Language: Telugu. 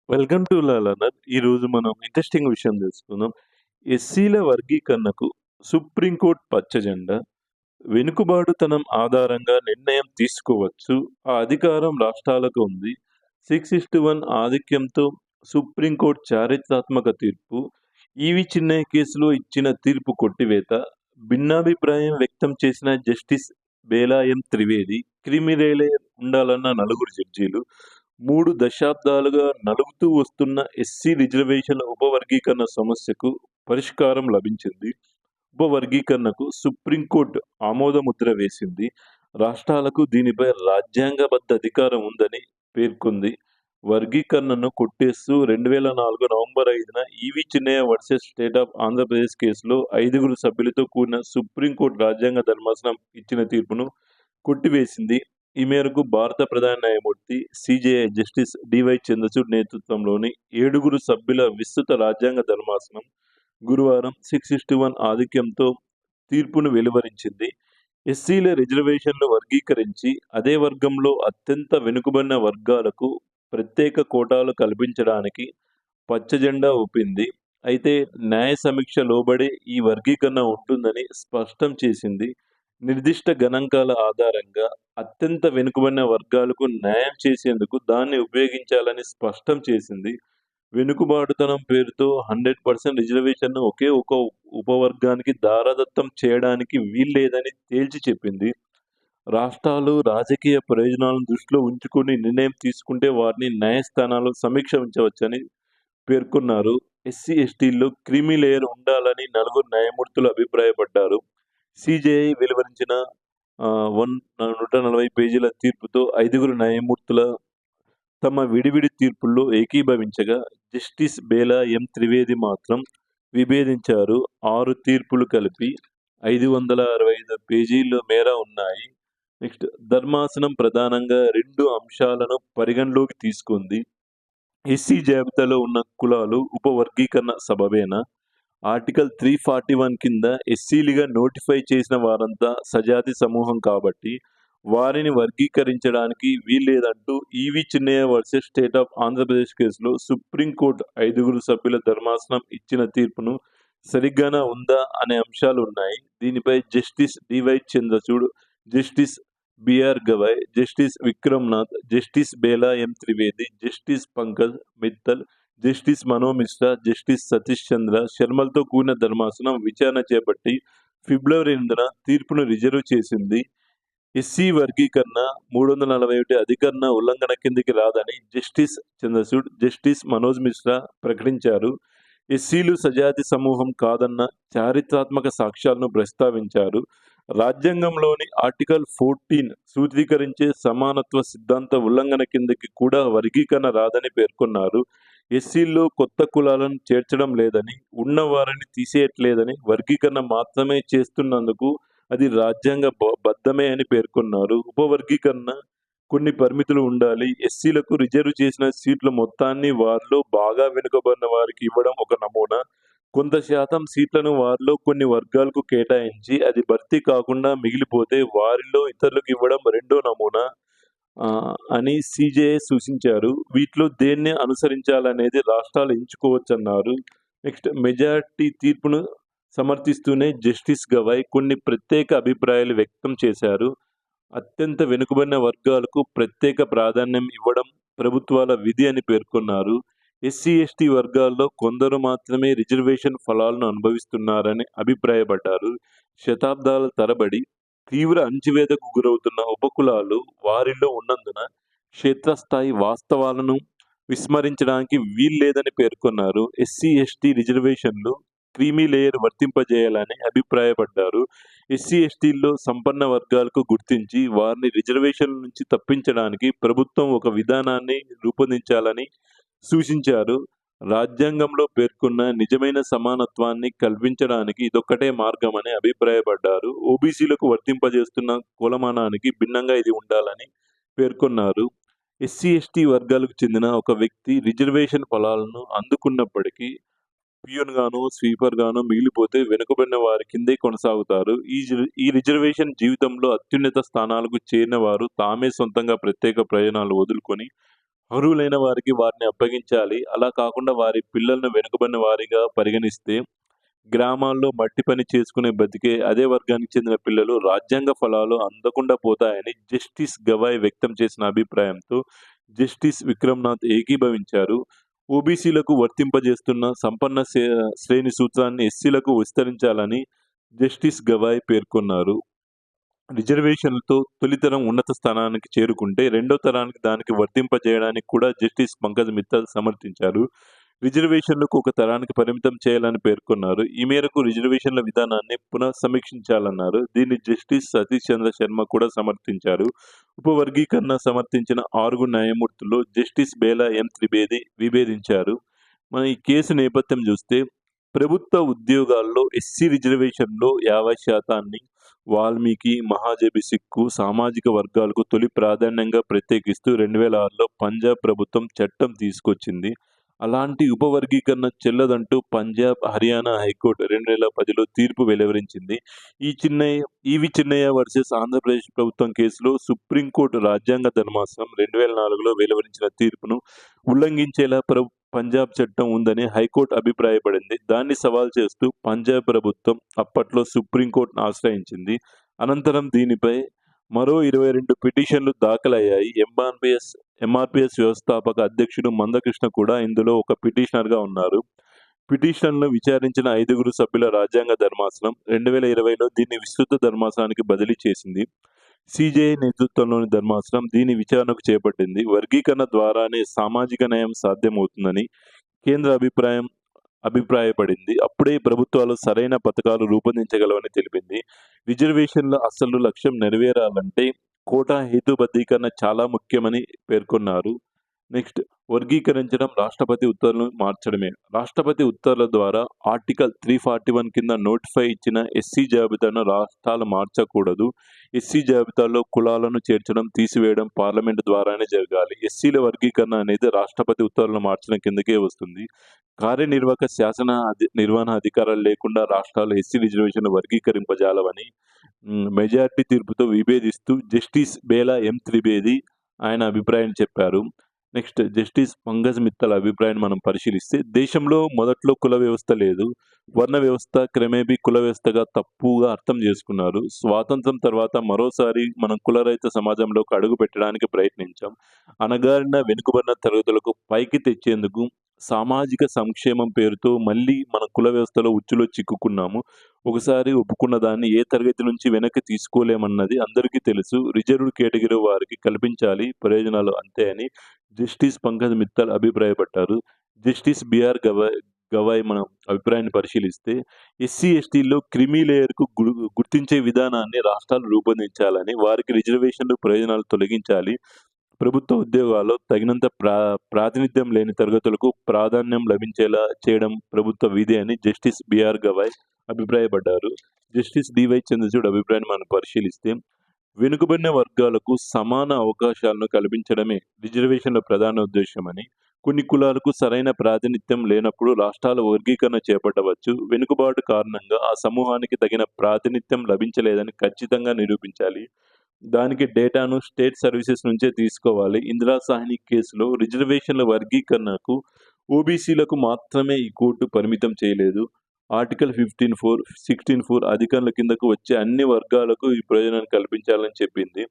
Welcome to లాలనర్. ఈరోజు మనం ఇంట్రెస్టింగ్ విషయం తెలుసుకుందాం. ఎస్సీల వర్గీకరణకు సుప్రీంకోర్టు పచ్చజెండా. వెనుకబాటుతనం ఆధారంగా నిర్ణయం తీసుకోవచ్చు. ఆ అధికారం రాష్ట్రాలకు ఉంది. 6:1 ఆధిక్యంతో సుప్రీంకోర్టు చారిత్రాత్మక తీర్పు. ఈవి చిన్నయ్య కేసులో ఇచ్చిన తీర్పు కొట్టివేత. భిన్నాభిప్రాయం వ్యక్తం చేసిన justice Bela M. Trivedi. Creamy layer ఉండాలన్న నలుగురు జడ్జీలు. 3 దశాబ్దాలుగా నలుగుతూ వస్తున్న ఎస్సీ రిజర్వేషన్ల ఉపవర్గీకరణ సమస్యకు పరిష్కారం లభించింది. ఉపవర్గీకరణకు సుప్రీంకోర్టు ఆమోదముద్ర వేసింది. రాష్ట్రాలకు దీనిపై రాజ్యాంగబద్ధ అధికారం ఉందని పేర్కొంది. వర్గీకరణను కొట్టేస్తూ 2004 నవంబర్ 5న E V Chinnaiah versus state of Andhra Pradesh కేసులో 5 సభ్యులతో కూడిన సుప్రీంకోర్టు రాజ్యాంగ ధర్మాసనం ఇచ్చిన తీర్పును కొట్టివేసింది. ఈ మేరకు భారత ప్రధాన న్యాయమూర్తి సీజేఐ జస్టిస్ డివై చంద్రచూడ్ నేతృత్వంలోని 7 సభ్యుల విస్తృత రాజ్యాంగ ధర్మాసనం గురువారం 6:1 ఆధిక్యంతో తీర్పును వెలువరించింది. ఎస్సీల రిజర్వేషన్లు వర్గీకరించి అదే వర్గంలో అత్యంత వెనుకబడిన వర్గాలకు ప్రత్యేక కోటాలు కల్పించడానికి పచ్చజెండా ఊపింది. అయితే న్యాయ సమీక్ష లోబడే ఈ వర్గీకరణ ఉంటుందని స్పష్టం చేసింది. నిర్దిష్ట గణాంకాల ఆధారంగా అత్యంత వెనుకబడిన వర్గాలకు న్యాయం చేసేందుకు దాన్ని ఉపయోగించాలని స్పష్టం చేసింది. వెనుకబాటుతనం పేరుతో 100% రిజర్వేషన్‌ను ఒకే ఒక ఉపవర్గానికి దారాదత్తం చేయడానికి వీల్లేదని తేల్చి చెప్పింది. రాష్ట్రాలు రాజకీయ ప్రయోజనాలను దృష్టిలో ఉంచుకొని నిర్ణయం తీసుకుంటే వాటిని న్యాయస్థానాలు సమీక్షించవచ్చని పేర్కొన్నారు. ఎస్సీ, ఎస్టీల్లో క్రీమీ లేయర్ ఉండాలని 4 న్యాయమూర్తులు అభిప్రాయపడ్డారు. సీజేఐ వెలువరించిన 140 పేజీల తీర్పుతో 5 న్యాయమూర్తుల తమ విడివిడి తీర్పుల్లో ఏకీభవించగా, జస్టిస్ బేలా ఎం. త్రివేది మాత్రం విభేదించారు. 6 తీర్పులు కలిపి 565 పేజీల మేర ఉన్నాయి. నెక్స్ట్ ధర్మాసనం ప్రధానంగా 2 అంశాలను పరిగణలోకి తీసుకుంది. ఎస్సీ జాబితాలో ఉన్న కులాలు ఉపవర్గీకరణ సబబేనా? ఆర్టికల్ 341 కింద ఎస్సీలుగా నోటిఫై చేసిన వారంతా సజాతి సమూహం కాబట్టి వారిని వర్గీకరించడానికి వీల్లేదంటూ E V Chinnaiah versus state of Andhra Pradesh కేసులో సుప్రీంకోర్టు 5 సభ్యుల ధర్మాసనం ఇచ్చిన తీర్పును సరిగ్గానే ఉందా అనే అంశాలు ఉన్నాయి. దీనిపై justice D Y Chandrachud, justice B R Gavai, justice Vikram Nath, justice Bela M. Trivedi, justice Pankaj Mittal, justice Manoj Mishra, justice Satish Chandra శర్మలతో కూడిన ధర్మాసనం విచారణ చేపట్టి ఫిబ్రవరి 8న తీర్పును రిజర్వ్ చేసింది. ఎస్సీ వర్గీకరణ 341 అధికరణ ఉల్లంఘన కిందికి రాదని జస్టిస్ చంద్రచూడ్, జస్టిస్ మనోజ్ మిశ్రా ప్రకటించారు. ఎస్సీలు సజాతి సమూహం కాదన్న చారిత్రాత్మక సాక్ష్యాలను ప్రస్తావించారు. రాజ్యాంగంలోని ఆర్టికల్ 14 సూత్రీకరించే సమానత్వ సిద్ధాంత ఉల్లంఘన కిందకి కూడా వర్గీకరణ రాదని పేర్కొన్నారు. ఎస్సీల్లో కొత్త కులాలను చేర్చడం లేదని, ఉన్నవారిని తీసేయట్లేదని, వర్గీకరణ మాత్రమే చేస్తున్నందుకు అది రాజ్యాంగ బద్ధమే అని పేర్కొన్నారు. ఉపవర్గీకరణ కొన్ని పరిమితులు ఉండాలి. ఎస్సీలకు రిజర్వ్ చేసిన సీట్ల మొత్తాన్ని వారిలో బాగా వెనుకబడిన వారికి ఇవ్వడం ఒక నమూనా. కొంత శాతం సీట్లను వారిలో కొన్ని వర్గాలకు కేటాయించి అది భర్తీ కాకుండా మిగిలిపోతే వారిలో ఇతరులకు ఇవ్వడం రెండో నమూనా అని సీజేఐ సూచించారు. వీటిలో దేన్ని అనుసరించాలనేది రాష్ట్రాలు ఎంచుకోవచ్చన్నారు. నెక్స్ట్ మెజారిటీ తీర్పును సమర్థిస్తూనే జస్టిస్ గవాయ్ కొన్ని ప్రత్యేక అభిప్రాయాలు వ్యక్తం చేశారు. అత్యంత వెనుకబడిన వర్గాలకు ప్రత్యేక ప్రాధాన్యం ఇవ్వడం ప్రభుత్వాల విధి అని పేర్కొన్నారు. ఎస్సీ, ఎస్టీ వర్గాల్లో కొందరు మాత్రమే రిజర్వేషన్ ఫలాలను అనుభవిస్తున్నారని అభిప్రాయపడ్డారు. శతాబ్దాల తరబడి తీవ్ర అణచివేతకు గురవుతున్న ఉపకులాలు వారిలో ఉన్నందున క్షేత్రస్థాయి వాస్తవాలను విస్మరించడానికి వీల్లేదని పేర్కొన్నారు. ఎస్సీ, ఎస్టీ రిజర్వేషన్లు క్రీమీ లేయర్ వర్తింపజేయాలని అభిప్రాయపడ్డారు. ఎస్సీ, ఎస్టీల్లో సంపన్న వర్గాలకు గుర్తించి వారిని రిజర్వేషన్ల నుంచి తప్పించడానికి ప్రభుత్వం ఒక విధానాన్ని రూపొందించాలని సూచించారు. రాజ్యాంగంలో పేర్కొన్న నిజమైన సమానత్వాన్ని కల్పించడానికి ఇదొక్కటే మార్గమని అభిప్రాయపడ్డారు. ఓబీసీలకు వర్తింపజేస్తున్న కులమానానికి భిన్నంగా ఇది ఉండాలని పేర్కొన్నారు. ఎస్సీ, ఎస్టీ వర్గాలకు చెందిన ఒక వ్యక్తి రిజర్వేషన్ ఫలాలను అందుకున్నప్పటికీ పియూన్‌గానో, స్వీపర్‌గానో మిగిలిపోతే వెనుకబడిన వారి కిందే కొనసాగుతారు. ఈ రిజర్వేషన్ జీవితంలో అత్యున్నత స్థానాలకు చేరిన వారు తామే సొంతంగా ప్రత్యేక ప్రయోజనాలు వదులుకొని అర్హులైన వారికి వారిని అప్పగించాలి. అలా కాకుండా వారి పిల్లలను వెనుకబడిన వారిగా పరిగణిస్తే గ్రామాల్లో మట్టి పని చేసుకునే బతికే అదే వర్గానికి చెందిన పిల్లలు రాజ్యాంగ ఫలాలు అందకుండా పోతాయని జస్టిస్ గవాయ్ వ్యక్తం చేసిన అభిప్రాయంతో జస్టిస్ విక్రమ్‌నాథ్ ఏకీభవించారు. ఓబీసీలకు వర్తింపజేస్తున్న సంపన్న శ్రేణి సూత్రాన్ని ఎస్సీలకు విస్తరించాలని జస్టిస్ గవాయ్ పేర్కొన్నారు. రిజర్వేషన్‌లతో తొలితరం ఉన్నత స్థానానికి చేరుకుంటే, రెండో తరానికి దానికి వర్తింపజేయడానికి కూడా జస్టిస్ పంకజ్ మిత్తల్ సమర్థించారు. రిజర్వేషన్‌లకు ఒక తరానికి పరిమితం చేయాలని పేర్కొన్నారు. ఈ మేరకు రిజర్వేషన్‌ల విధానాన్ని పునఃసమీక్షించాలన్నారు. దీన్ని జస్టిస్ సతీష్ చంద్ర శర్మ కూడా సమర్థించారు. ఉపవర్గీకరణ సమర్థించిన 6 న్యాయమూర్తుల్లో జస్టిస్ బేలా ఎం త్రివేది విభేదించారు. మనం ఈ కేసు నేపథ్యం చూస్తే, ప్రభుత్వ ఉద్యోగాల్లో ఎస్సీ రిజర్వేషన్‌లో 50% వాల్మీకి, మహాజబీ సిక్కు సామాజిక వర్గాలకు తొలి ప్రాధాన్యంగా ప్రత్యేకిస్తూ 2006లో పంజాబ్ ప్రభుత్వం చట్టం తీసుకొచ్చింది. అలాంటి ఉపవర్గీకరణ చెల్లదంటూ పంజాబ్, హర్యానా హైకోర్టు 2010లో తీర్పు వెలువరించింది. ఈవి చిన్నయ్య వర్సెస్ ఆంధ్రప్రదేశ్ ప్రభుత్వం కేసులో సుప్రీంకోర్టు రాజ్యాంగ ధర్మాసనం 2004లో వెలువరించిన తీర్పును ఉల్లంఘించేలా పంజాబ్ చట్టం ఉందని హైకోర్టు అభిప్రాయపడింది. దాన్ని సవాల్ చేస్తూ పంజాబ్ ప్రభుత్వం అప్పట్లో సుప్రీంకోర్టును ఆశ్రయించింది. అనంతరం దీనిపై మరో 22 పిటిషన్లు దాఖలయ్యాయి. ఎంఆర్‌పీఎస్ వ్యవస్థాపక అధ్యక్షుడు మందకృష్ణ కూడా ఇందులో ఒక పిటిషనర్‌గా ఉన్నారు. పిటిషన్‌లను విచారించిన 5 సభ్యుల రాజ్యాంగ ధర్మాసనం 2020లో దీన్ని విస్తృత ధర్మాసనానికి బదిలీ చేసింది. సీజేఐ నేతృత్వంలోని ధర్మాసనం దీని విచారణకు చేపట్టింది. వర్గీకరణ ద్వారానే సామాజిక న్యాయం సాధ్యమవుతుందని కేంద్ర అభిప్రాయపడింది. అప్పుడే ప్రభుత్వాలు సరైన పథకాలు రూపొందించగలవని తెలిపింది. రిజర్వేషన్ల అసలు లక్ష్యం నెరవేరాలంటే కోటా హేతుబద్ధీకరణ చాలా ముఖ్యమని పేర్కొన్నారు. నెక్స్ట్, వర్గీకరించడం రాష్ట్రపతి ఉత్తర్వులను మార్చడమే. రాష్ట్రపతి ఉత్తర్వుల ద్వారా ఆర్టికల్ 341 కింద నోటిఫై ఇచ్చిన ఎస్సీ జాబితాను రాష్ట్రాలు మార్చకూడదు. ఎస్సీ జాబితాలో కులాలను చేర్చడం, తీసివేయడం పార్లమెంటు ద్వారానే జరగాలి. ఎస్సీల వర్గీకరణ అనేది రాష్ట్రపతి ఉత్తర్వులను మార్చడం కిందకే వస్తుంది. కార్యనిర్వాహక నిర్వహణ అధికారాలు లేకుండా రాష్ట్రాలు ఎస్సీ రిజర్వేషన్లు వర్గీకరింపజాలవని మెజారిటీ తీర్పుతో విభేదిస్తూ జస్టిస్ బేలా ఎం త్రివేది ఆయన అభిప్రాయాన్ని చెప్పారు. నెక్స్ట్, జస్టిస్ పంకజ్ మిత్తల్ అభిప్రాయాన్ని మనం పరిశీలిస్తే, దేశంలో మొదట్లో కుల వ్యవస్థ లేదు. వర్ణ వ్యవస్థ క్రమేపీ కుల వ్యవస్థగా తప్పుగా అర్థం చేసుకున్నారు. స్వాతంత్రం తర్వాత మరోసారి మనం కులరహిత సమాజంలోకి అడుగు పెట్టడానికి ప్రయత్నించాం. అణగారిన వెనుకబడిన తరగతులకు పైకి తెచ్చేందుకు సామాజిక సంక్షేమం పేరుతో మళ్ళీ మన కుల వ్యవస్థలో ఉచ్చులో చిక్కుకున్నాము. ఒకసారి ఒప్పుకున్న దాన్ని ఏ తరగతి నుంచి వెనక్కి తీసుకోలేమన్నది అందరికీ తెలుసు. రిజర్వ్డ్ కేటగిరీ వారికి కల్పించాలి ప్రయోజనాలు అంతే అని జస్టిస్ పంకజ్ మిత్తల్ అభిప్రాయపడ్డారు. జస్టిస్ బిఆర్ గవాయ్ మనం అభిప్రాయాన్ని పరిశీలిస్తే, ఎస్సీ ఎస్టీల్లో క్రిమీ లేయర్‌కు గుర్తించే విధానాన్ని రాష్ట్రాలు రూపొందించాలని, వారికి రిజర్వేషన్లు ప్రయోజనాలు తొలగించాలి. ప్రభుత్వ ఉద్యోగాల్లో తగినంత ప్రాతినిధ్యం లేని తరగతులకు ప్రాధాన్యం లభించేలా చేయడం ప్రభుత్వ విధి అని జస్టిస్ బిఆర్ గవాయ్ అభిప్రాయపడ్డారు. జస్టిస్ డివై చంద్రచూడ్ అభిప్రాయాన్ని మనం పరిశీలిస్తే, వెనుకబడిన వర్గాలకు సమాన అవకాశాలను కల్పించడమే రిజర్వేషన్ల ప్రధాన ఉద్దేశ్యమని, కొన్ని కులాలకు సరైన ప్రాతినిధ్యం లేనప్పుడు రాష్ట్రాల వర్గీకరణ చేపట్టవచ్చు. వెనుకబాటు కారణంగా ఆ సమూహానికి తగిన ప్రాతినిధ్యం లభించలేదని ఖచ్చితంగా నిరూపించాలి. దానికి డేటాను స్టేట్ సర్వీసెస్ నుంచే తీసుకోవాలి. ఇందిరా సాహ్ని కేసులో రిజర్వేషన్ల వర్గీకరణకు ఓబీసీలకు మాత్రమే ఈ కోర్టు పరిమితం చేయలేదు. ఆర్టికల్ 16(4) అధికారుల కిందకు వచ్చే అన్ని వర్గాలకు ఈ ప్రయోజనాన్ని కల్పించాలని చెప్పింది.